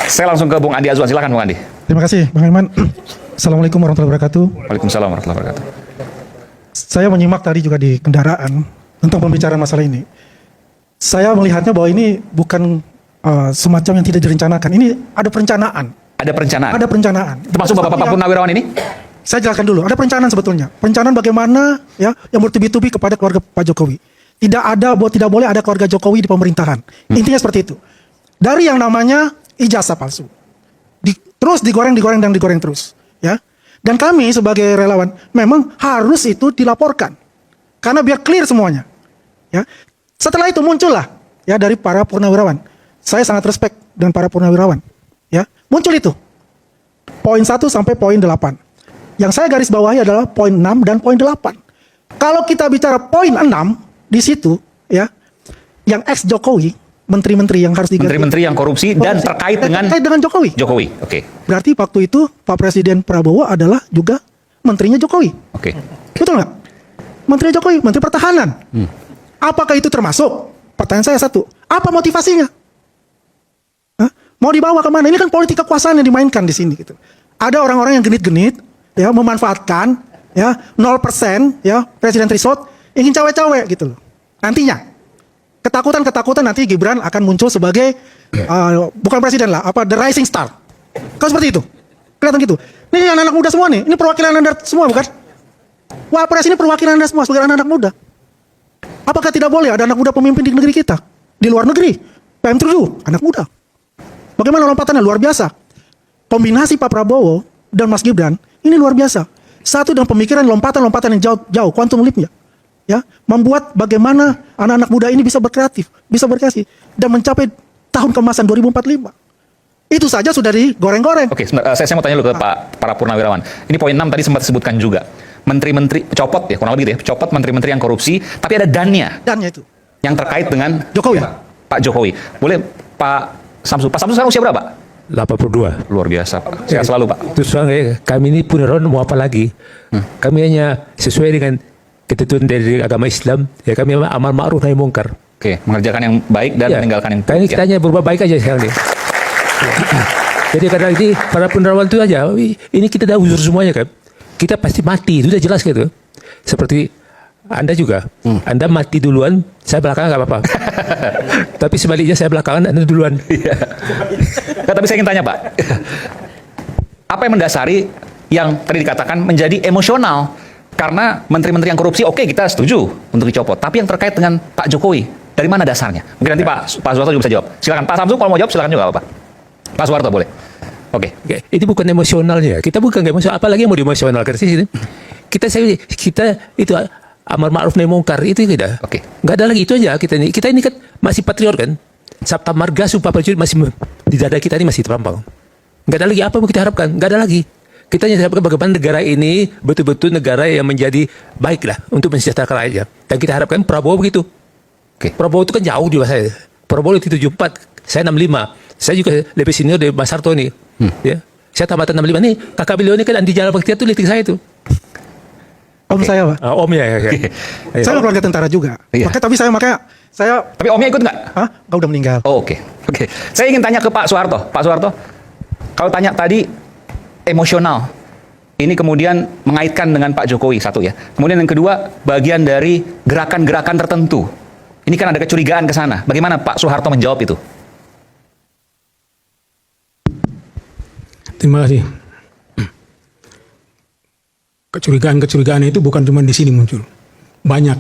Saya langsung ke Bung Andi Azwan. Silakan Bung Andi. Terima kasih Bang Iman. Assalamualaikum warahmatullahi wabarakatuh. Waalaikumsalam warahmatullahi wabarakatuh. Saya menyimak tadi juga di kendaraan tentang pembicaraan masalah ini. Saya melihatnya bahwa ini bukan semacam yang tidak direncanakan. Ini ada perencanaan. Ada perencanaan. Ada perencanaan. Termasuk Bapak Purnawirawan ini? Saya jelaskan dulu. Ada perencanaan sebetulnya. Perencanaan bagaimana ya yang bertubi-tubi kepada keluarga Pak Jokowi. Tidak boleh ada keluarga Jokowi di pemerintahan. Intinya seperti itu. Dari yang namanya ijazah palsu. Terus digoreng terus, ya. Dan kami sebagai relawan memang harus itu dilaporkan. Karena biar clear semuanya. Ya. Setelah itu muncullah ya dari para purnawirawan. Saya sangat respect dengan para purnawirawan. Ya, muncul itu. Poin 1 sampai poin 8. Yang saya garis bawahi adalah poin 6 dan poin 8. Kalau kita bicara poin 6 di situ ya, yang ex Jokowi, menteri-menteri yang harus diganti. Menteri-menteri yang korupsi dan terkait dengan Jokowi. Jokowi. Oke. Berarti waktu itu Pak Presiden Prabowo adalah juga menterinya Jokowi. Oke. Betul nggak? Menteri Jokowi, Menteri Pertahanan. Apakah itu termasuk? Pertanyaan saya satu. Apa motivasinya? Hah? Mau dibawa kemana? Ini kan politik kekuasaan yang dimainkan di sini. Gitu. Ada orang-orang yang genit-genit, ya memanfaatkan, ya 0%, ya Presiden threshold ingin cawe-cawe gitu loh. Nantinya ketakutan nanti Gibran akan muncul sebagai bukan presiden lah, the rising star. Kalau seperti itu, kelihatan gitu. Ini anak-anak muda semua nih, ini perwakilan Anda semua bukan? Wapres ini perwakilan Anda semua sebagai anak-anak muda. Apakah tidak boleh ada anak muda pemimpin di negeri kita? Di luar negeri, PM7, anak muda. Bagaimana lompatannya? Luar biasa. Kombinasi Pak Prabowo dan Mas Gibran, ini luar biasa. Satu dengan pemikiran lompatan-lompatan yang jauh, quantum leap-nya. Ya, membuat bagaimana anak-anak muda ini bisa berkreatif, bisa berkreasi dan mencapai tahun keemasan 2045. Itu saja sudah digoreng-goreng. Oke, saya mau tanya dulu ke para purnawirawan. Ini poin 6 tadi sempat disebutkan juga. Menteri-menteri copot ya, kurang lebih gitu ya. Copot menteri-menteri yang korupsi, tapi ada dannya. Dannya itu Yang terkait dengan Jokowi. Pak Jokowi. Boleh Pak Samsu. Pak Samsu sekarang usia berapa? 82. Luar biasa, Pak. Sehat selalu, Pak. Terus terang kami ini purnawirawan mau apa lagi? Kami hanya sesuai dengan ketentuan dari agama Islam. Ya kami amal ma'ruf nahi mungkar. Oke, mengerjakan yang baik dan meninggalkan yang buruk. Kita hanya berbuat baik aja sekarang nih. Jadi karena ini para purnawirawan itu aja, ini kita dah uzur semuanya kan. Kita pasti mati, itu sudah jelas gitu. Seperti Anda juga. Anda mati duluan, saya belakangan nggak apa-apa. Tapi sebaliknya saya belakangan, Anda duluan. Nah, tapi saya ingin tanya Pak, apa yang mendasari yang tadi dikatakan menjadi emosional? Karena menteri-menteri yang korupsi, oke kita setuju untuk dicopot. Tapi yang terkait dengan Pak Jokowi, dari mana dasarnya? Mungkin nanti Pak Soeharto juga bisa jawab. Silakan Pak Samsu, kalau mau jawab silakan juga Pak. Pak Soeharto boleh. Oke. Itu bukan emosionalnya. Kita bukan emosional. Apalagi yang mau diemosionalkan sih. Kita itu amar ma'ruf nahi mungkar itu kita. Oke. Nggak ada lagi itu aja kita ini kan masih patriot kan. Sabta marga sumpah prajurit masih di dada kita ini masih terpampang. Nggak ada lagi apa yang kita harapkan. Nggak ada lagi. Kita hanya harapkan bagaimana negara ini betul-betul negara yang menjadi baiklah untuk mensejahterakan rakyatnya. Dan kita harapkan Prabowo begitu. Oke. Prabowo itu kan jauh di masa saya. Prabowo itu 74, saya 65. Saya juga lebih senior dari Mas Harto nih. Ya. Saya tamatan 65 nih. Kakak beliau ini kan Andi Jalal Baktiar itu litik saya itu. Om saya Pak. Om ya. Saya keluarga tentara juga. Iya. Makanya saya Tapi Omnya ikut nggak? Hah? Kau udah meninggal. Oh, oke. Saya ingin tanya ke Pak Soeharto. Pak Soeharto, kalau tanya tadi emosional, ini kemudian mengaitkan dengan Pak Jokowi satu ya. Kemudian yang kedua, bagian dari gerakan-gerakan tertentu. Ini kan ada kecurigaan ke sana. Bagaimana Pak Soeharto menjawab itu? Terima kasih. Kecurigaan-kecurigaan itu bukan cuma di sini muncul. Banyak.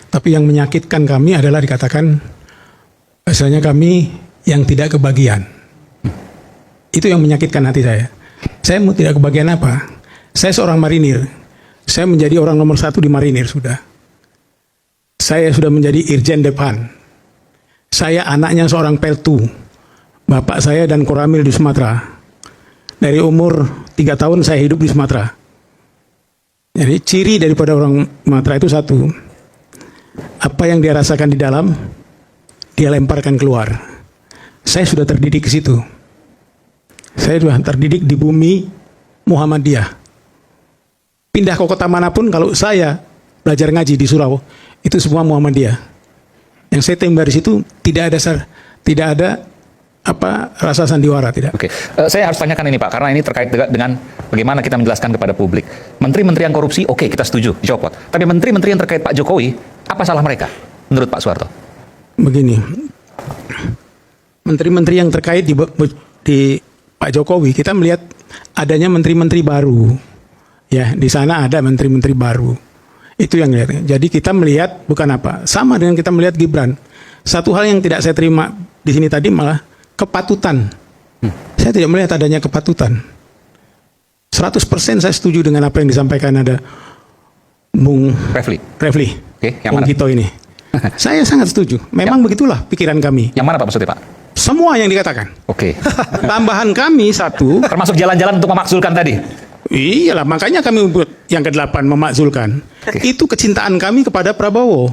Tapi yang menyakitkan kami adalah dikatakan misalnya kami yang tidak kebagian. Itu yang menyakitkan hati saya. Saya mau tidak kebagian apa? Saya seorang marinir. Saya menjadi orang nomor 1 di marinir sudah. Saya sudah menjadi Irjen Depan. Saya anaknya seorang peltu. Bapak saya dan Koramil di Sumatera. Dari umur 3 tahun saya hidup di Sumatera. Jadi ciri daripada orang Sumatera itu satu. Apa yang dia rasakan di dalam, dia lemparkan keluar. Saya sudah terdidik ke situ. Saya sudah terdidik di bumi Muhammadiyah. Pindah ke kota manapun, kalau saya belajar ngaji di surau, itu semua Muhammadiyah. Yang saya terima dari situ tidak ada rasa sandiwara tidak. Oke, saya harus tanyakan ini Pak, karena ini terkait dengan bagaimana kita menjelaskan kepada publik. Menteri-menteri yang korupsi, oke, kita setuju, dicopot. Tapi menteri-menteri yang terkait Pak Jokowi, apa salah mereka menurut Pak Soeharto? Begini, menteri-menteri yang terkait di Pak Jokowi, kita melihat adanya menteri-menteri baru. Ya, di sana ada menteri-menteri baru. Itu yang lihat. Jadi kita melihat bukan apa, sama dengan kita melihat Gibran. Satu hal yang tidak saya terima di sini tadi malah kepatutan. Saya tidak melihat adanya kepatutan. 100% saya setuju dengan apa yang disampaikan ada Bung Refli. Oke, yang Bung mana? Gito ini. Saya sangat setuju. Memang begitulah pikiran kami. Yang mana Pak maksudnya Pak? Semua yang dikatakan. Oke. Tambahan kami satu. Termasuk jalan-jalan untuk memakzulkan tadi. Iyalah, makanya kami yang ke-8 memakzulkan. Oke. Itu kecintaan kami kepada Prabowo.